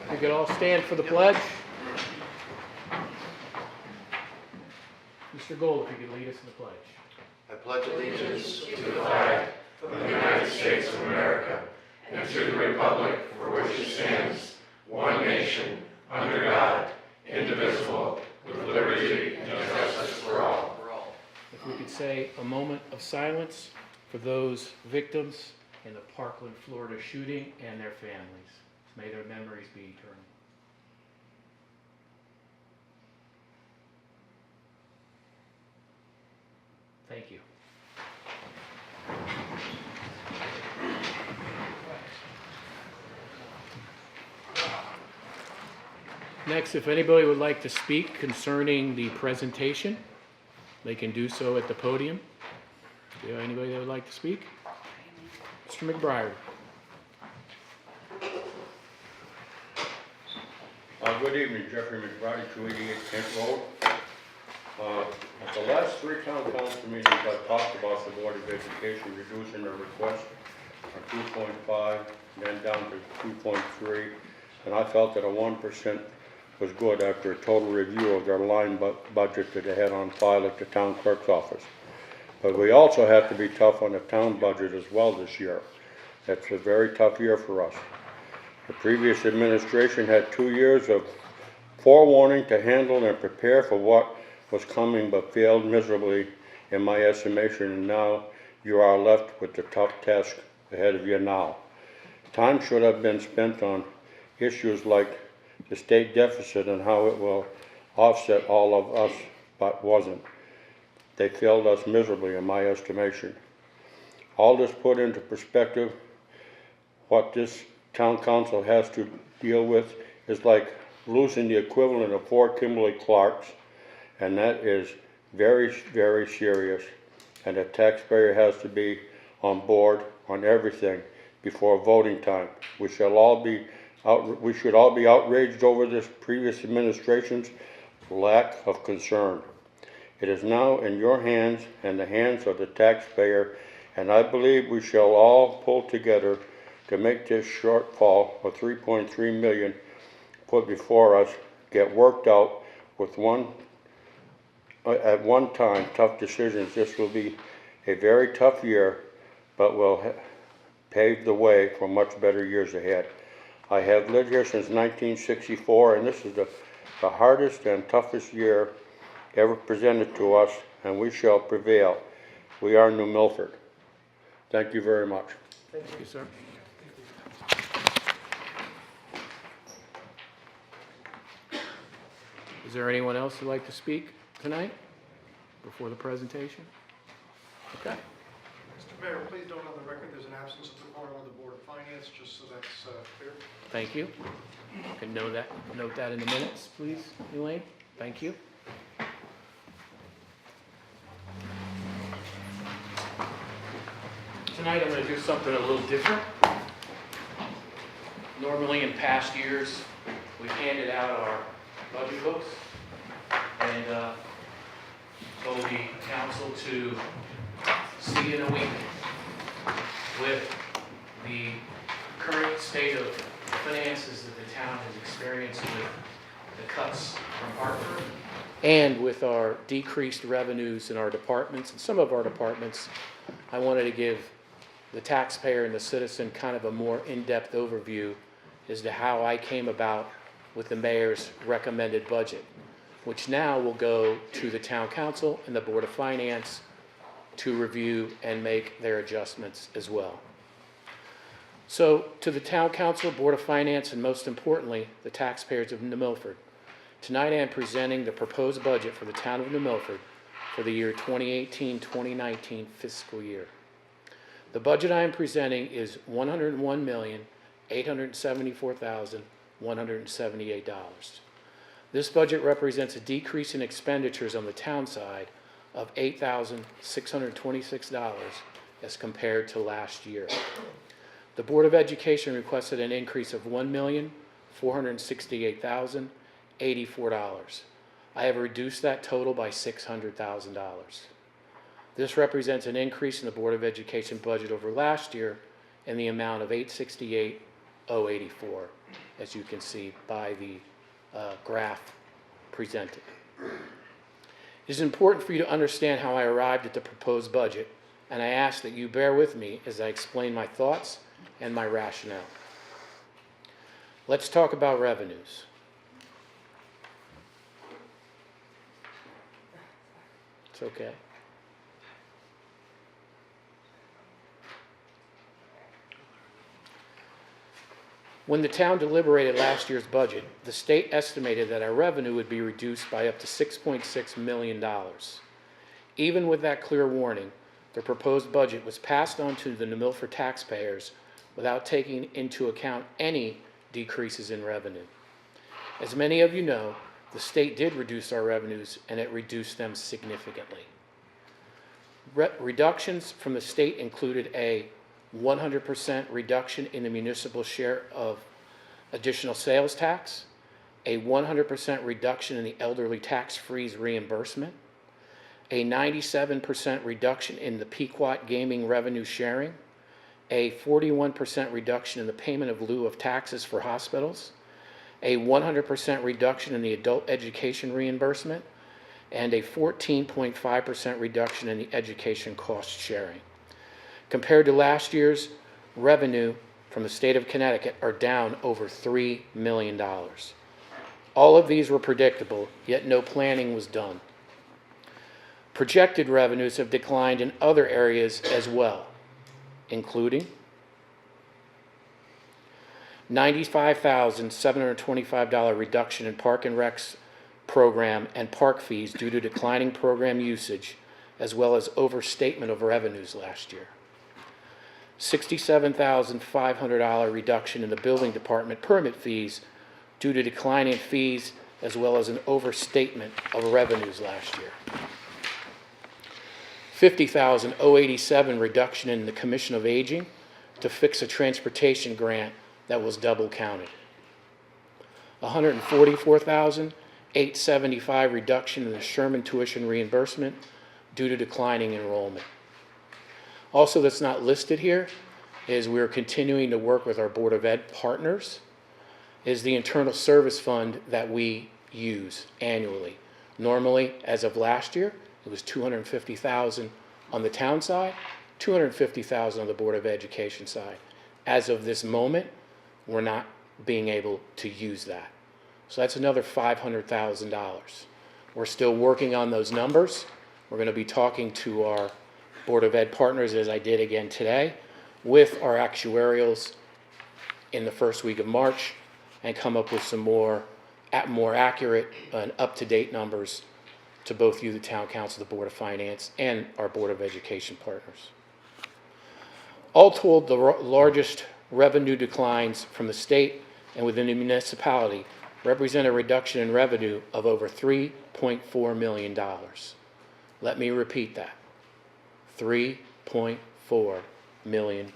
We could all stand for the pledge. Mr. Gold, if you could lead us in the pledge. I pledge allegiance to the flag of the United States of America and to the republic for which it stands, one nation, under God, indivisible, with liberty and justice for all. If we could say a moment of silence for those victims in the Parkland, Florida shooting and their families. May their memories be eternal. Thank you. Next, if anybody would like to speak concerning the presentation, they can do so at the podium. Do you have anybody that would like to speak? Mr. McBride. Good evening, Jeffrey McBride, 288 Kent Road. At the last three town council meetings, I talked about the Board of Education reducing their request from 2.5 and then down to 2.3, and I felt that a 1% was good after a total review of their line budget that they had on file at the town clerk's office. But we also have to be tough on the town budget as well this year. That's a very tough year for us. The previous administration had 2 years of forewarning to handle and prepare for what was coming, but failed miserably in my estimation, and now you are left with the tough task ahead of you now. Time should have been spent on issues like the state deficit and how it will offset all of us, but wasn't. They failed us miserably in my estimation. All this put into perspective, what this town council has to deal with is like losing the equivalent of 4 Kimberly Clarks, and that is very, very serious, and the taxpayer has to be on board on everything before voting time. We should all be outraged over this previous administration's lack of concern. It is now in your hands and the hands of the taxpayer, and I believe we shall all pull together to make this shortfall of $3.3 million put before us get worked out with at one time tough decisions. This will be a very tough year, but will pave the way for much better years ahead. I have lived here since 1964, and this is the hardest and toughest year ever presented to us, and we shall prevail. We are New Milford. Thank you very much. Thank you, sir. Is there anyone else who'd like to speak tonight before the presentation? Okay. Mr. Mayor, please note on the record there's an absence of the quorum on the Board of Finance, just so that's clear. Thank you. You can note that in the minutes, please, Elaine. Thank you. Tonight I'm going to do something a little different. Normally in past years, we've handed out our budget books and told the council to see in a week with the current state of finances that the town has experienced with the cuts from Hartford and with our decreased revenues in our departments and some of our departments. I wanted to give the taxpayer and the citizen kind of a more in-depth overview as to how I came about with the mayor's recommended budget, which now will go to the town council and the Board of Finance to review and make their adjustments as well. So to the town council, Board of Finance, and most importantly, the taxpayers of New Milford, tonight I am presenting the proposed budget for the town of New Milford for the year 2018-2019 fiscal year. The budget I am presenting is $101,874,178. This budget represents a decrease in expenditures on the town side of $8,626 as compared to last year. The Board of Education requested an increase of $1,468,084. I have reduced that total by $600,000. This represents an increase in the Board of Education budget over last year in the amount of $868,084. as you can see by the graph presented. It is important for you to understand how I arrived at the proposed budget, and I ask that you bear with me as I explain my thoughts and my rationale. Let's talk about revenues. It's okay. When the town deliberated last year's budget, the state estimated that our revenue would be reduced by up to $6.6 million. Even with that clear warning, the proposed budget was passed on to the New Milford taxpayers without taking into account any decreases in revenue. As many of you know, the state did reduce our revenues, and it reduced them significantly. Reductions from the state included a 100% reduction in the municipal share of additional sales tax, a 100% reduction in the elderly tax freeze reimbursement, a 97% reduction in the Pequot gaming revenue sharing, a 41% reduction in the payment of lieu of taxes for hospitals, a 100% reduction in the adult education reimbursement, and a 14.5% reduction in the education cost sharing. Compared to last year's, revenue from the state of Connecticut are down over $3 million. All of these were predictable, yet no planning was done. Projected revenues have declined in other areas as well, including $95,725 reduction in Park and Rec's program and park fees due to declining program usage, as well as overstatement of revenues last year. $67,500 reduction in the building department permit fees due to declining fees, as well as an overstatement of revenues last year. $50,087 reduction in the Commission of Aging to fix a transportation grant that was double counted. $144,875 reduction in the Sherman tuition reimbursement due to declining enrollment. Also, that's not listed here is we're continuing to work with our Board of Ed partners, is the internal service fund that we use annually. Normally, as of last year, it was $250,000 on the town side, $250,000 on the Board of Education side. As of this moment, we're not being able to use that. So that's another $500,000. We're still working on those numbers. We're going to be talking to our Board of Ed partners, as I did again today, with our actuarials in the first week of March, and come up with some more accurate and up-to-date numbers to both you, the Town Council, the Board of Finance, and our Board of Education partners. All told, the largest revenue declines from the state and within the municipality represent a reduction in revenue of over $3.4 million. Let me repeat that. $3.4 million.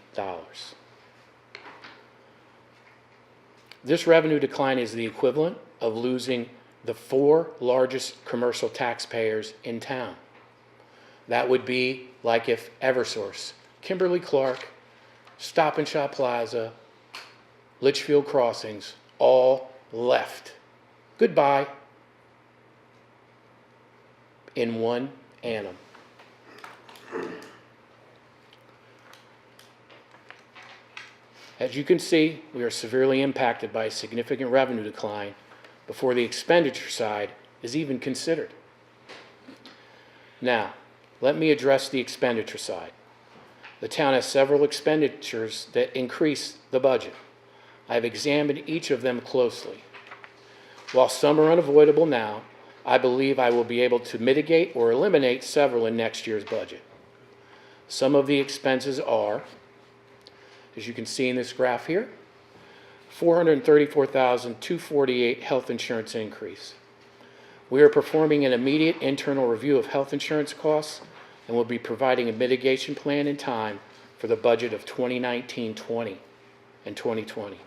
This revenue decline is the equivalent of losing the 4 largest commercial taxpayers in town. That would be like if Eversource, Kimberly-Clark, Stop and Shop Plaza, Litchfield Crossings all left. Goodbye. In one annum. As you can see, we are severely impacted by a significant revenue decline before the expenditure side is even considered. Now, let me address the expenditure side. The town has several expenditures that increase the budget. I have examined each of them closely. While some are unavoidable now, I believe I will be able to mitigate or eliminate several in next year's budget. Some of the expenses are, as you can see in this graph here, $434,248 health insurance increase. We are performing an immediate internal review of health insurance costs and will be providing a mitigation plan in time for the budget of 2019-20 and 2020.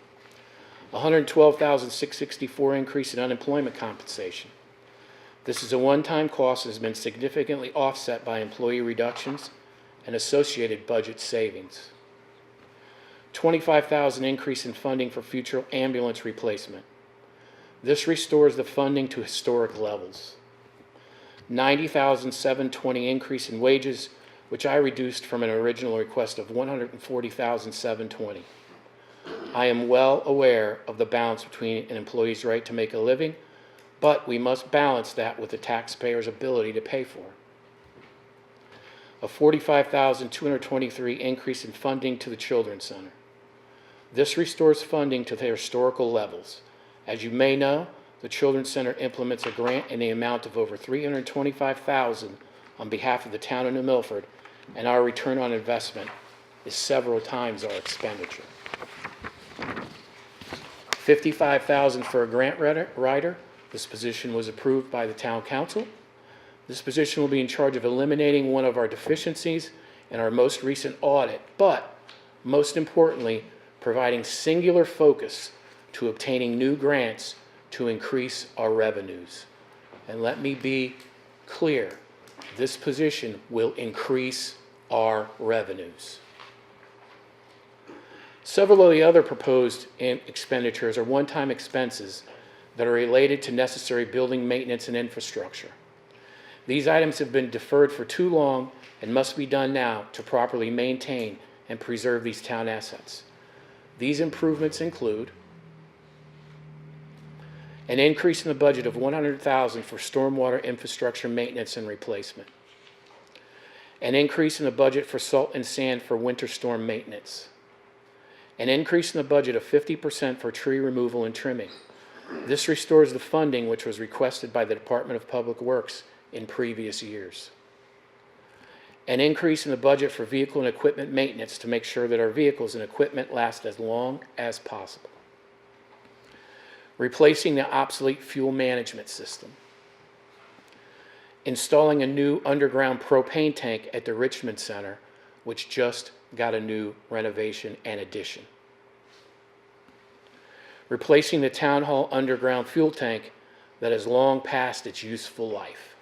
$112,664 increase in unemployment compensation. This is a one-time cost that has been significantly offset by employee reductions and associated budget savings. $25,000 increase in funding for future ambulance replacement. This restores the funding to historic levels. $90,720 increase in wages, which I reduced from an original request of $140,720. I am well aware of the balance between an employee's right to make a living, but we must balance that with the taxpayer's ability to pay for it. A $45,223 increase in funding to the Children's Center. This restores funding to their historical levels. As you may know, the Children's Center implements a grant in the amount of over $325,000 on behalf of the town of New Milford, and our return on investment is several times our expenditure. $55,000 for a grant writer. This position was approved by the town council. This position will be in charge of eliminating one of our deficiencies in our most recent audit, but most importantly, providing singular focus to obtaining new grants to increase our revenues. And let me be clear, this position will increase our revenues. Several of the other proposed expenditures are one-time expenses that are related to necessary building maintenance and infrastructure. These items have been deferred for too long and must be done now to properly maintain and preserve these town assets. These improvements include an increase in the budget of $100,000 for stormwater infrastructure maintenance and replacement, an increase in the budget for salt and sand for winter storm maintenance, an increase in the budget of 50% for tree removal and trimming. This restores the funding which was requested by the Department of Public Works in previous years. An increase in the budget for vehicle and equipment maintenance to make sure that our vehicles and equipment last as long as possible. Replacing the obsolete fuel management system. Installing a new underground propane tank at the Richmond Center, which just got a new renovation and addition. Replacing the Town Hall underground fuel tank that has long passed its useful life.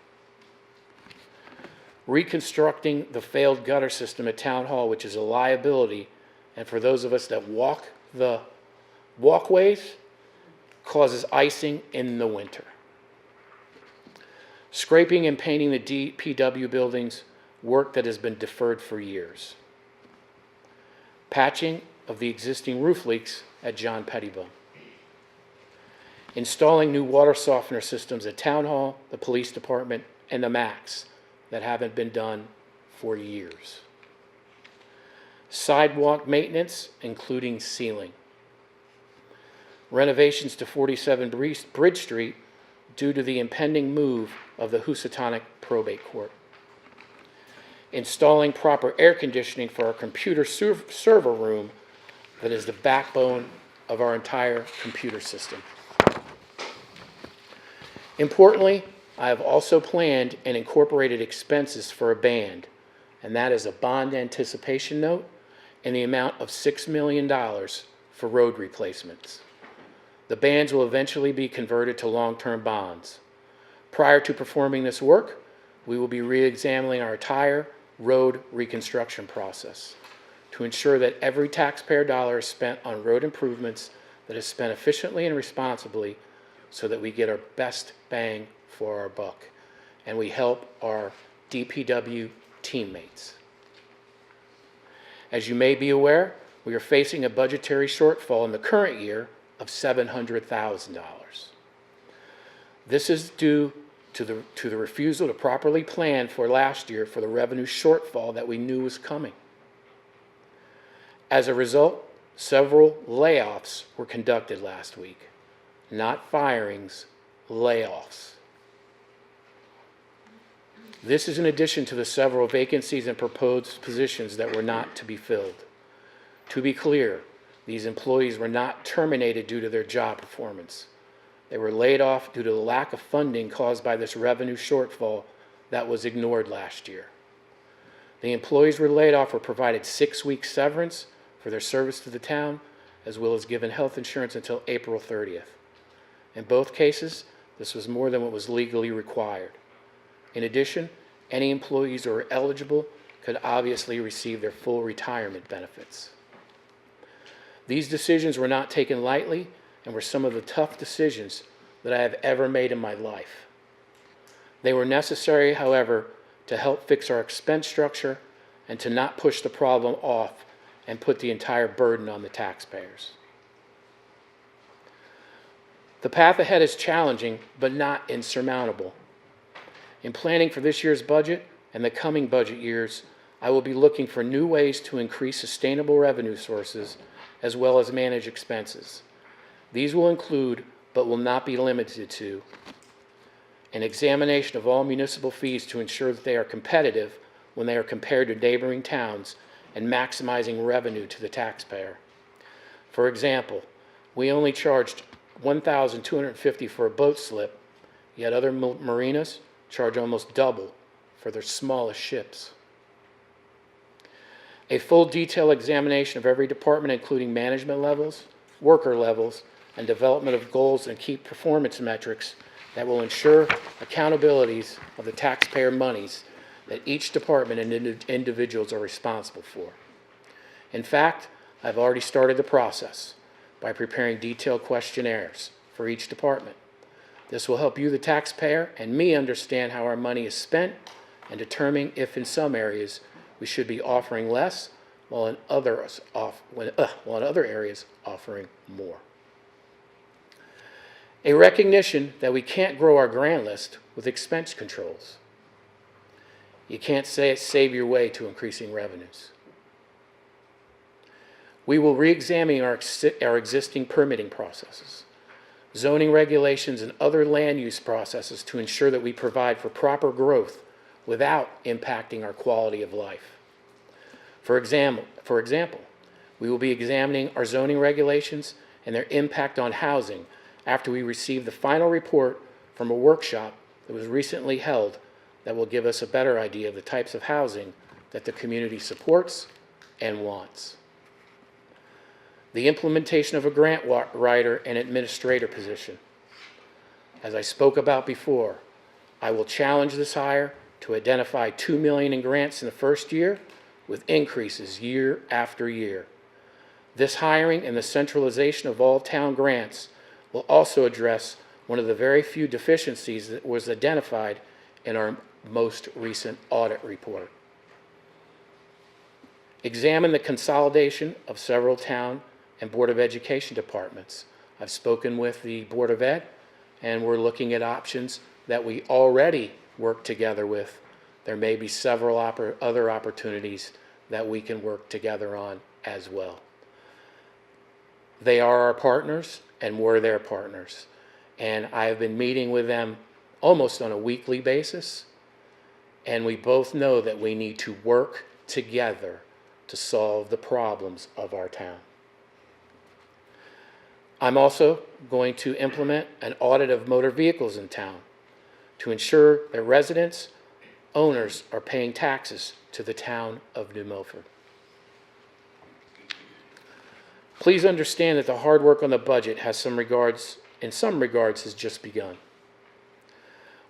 Reconstructing the failed gutter system at Town Hall, which is a liability, and for those of us that walk the walkways, causes icing in the winter. Scraping and painting the DPW buildings, work that has been deferred for years. Patching of the existing roof leaks at John Pettibone. Installing new water softener systems at Town Hall, the Police Department, and the MAX that haven't been done for years. Sidewalk maintenance, including sealing. Renovations to 47 Bridge Street due to the impending move of the Housatonic Probate Court. Installing proper air conditioning for our computer server room that is the backbone of our entire computer system. Importantly, I have also planned and incorporated expenses for a band, and that is a bond anticipation note in the amount of $6 million for road replacements. The bands will eventually be converted to long-term bonds. Prior to performing this work, we will be re-examining our entire road reconstruction process to ensure that every taxpayer dollar is spent on road improvements that is spent efficiently and responsibly so that we get our best bang for our buck and we help our DPW teammates. As you may be aware, we are facing a budgetary shortfall in the current year of $700,000. This is due to the refusal to properly plan for last year for the revenue shortfall that we knew was coming. As a result, several layoffs were conducted last week. Not firings, layoffs. This is in addition to the several vacancies and proposed positions that were not to be filled. To be clear, these employees were not terminated due to their job performance. They were laid off due to the lack of funding caused by this revenue shortfall that was ignored last year. The employees were laid off were provided 6-week severance for their service to the town, as well as given health insurance until April 30th. In both cases, this was more than what was legally required. In addition, any employees who are eligible could obviously receive their full retirement benefits. These decisions were not taken lightly and were some of the tough decisions that I have ever made in my life. They were necessary, however, to help fix our expense structure and to not push the problem off and put the entire burden on the taxpayers. The path ahead is challenging, but not insurmountable. In planning for this year's budget and the coming budget years, I will be looking for new ways to increase sustainable revenue sources as well as manage expenses. These will include, but will not be limited to, an examination of all municipal fees to ensure that they are competitive when they are compared to neighboring towns and maximizing revenue to the taxpayer. For example, we only charged $1,250 for a boat slip, yet other marinas charge almost double for their smallest ships. A full detailed examination of every department, including management levels, worker levels, and development of goals and key performance metrics that will ensure accountabilities of the taxpayer monies that each department and individuals are responsible for. In fact, I've already started the process by preparing detailed questionnaires for each department. This will help you, the taxpayer, and me understand how our money is spent and determine if in some areas we should be offering less while in other areas offering more. A recognition that we can't grow our grand list with expense controls. You can't save your way to increasing revenues. We will re-examine our existing permitting processes, zoning regulations, and other land use processes to ensure that we provide for proper growth without impacting our quality of life. For example, we will be examining our zoning regulations and their impact on housing after we receive the final report from a workshop that was recently held that will give us a better idea of the types of housing that the community supports and wants. The implementation of a grant writer and administrator position. As I spoke about before, I will challenge this hire to identify $2 million in grants in the first year with increases year after year. This hiring and the centralization of all town grants will also address one of the very few deficiencies that was identified in our most recent audit report. Examine the consolidation of several town and Board of Education departments. I've spoken with the Board of Ed, and we're looking at options that we already work together with. There may be several other opportunities that we can work together on as well. They are our partners, and we're their partners. And I have been meeting with them almost on a weekly basis, and we both know that we need to work together to solve the problems of our town. I'm also going to implement an audit of motor vehicles in town to ensure that residents, owners are paying taxes to the town of New Milford. Please understand that the hard work on the budget in some regards has just begun.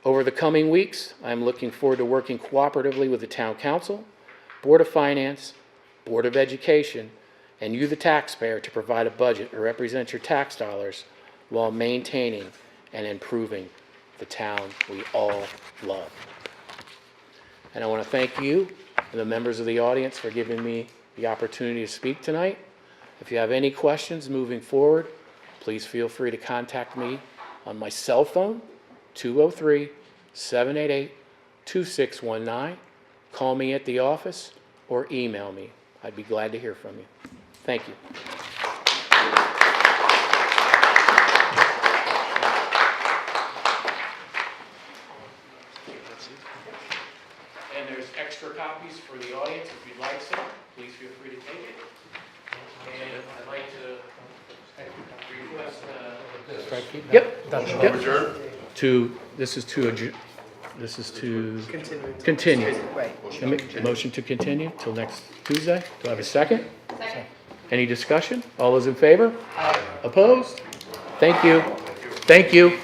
Over the coming weeks, I'm looking forward to working cooperatively with the Town Council, Board of Finance, Board of Education, and you, the taxpayer, to provide a budget to represent your tax dollars while maintaining and improving the town we all love. And I want to thank you and the members of the audience for giving me the opportunity to speak tonight. If you have any questions moving forward, please feel free to contact me on my cell phone, 203-788-2619. Call me at the office or email me. I'd be glad to hear from you. Thank you. And there's extra copies for the audience if you'd like some. Please feel free to take it. And I'd like to request. Yep. This is to continue. Right. Motion to continue till next Tuesday. Do I have a second? Second. Any discussion? All those in favor? Aye. Opposed? Thank you. Thank you.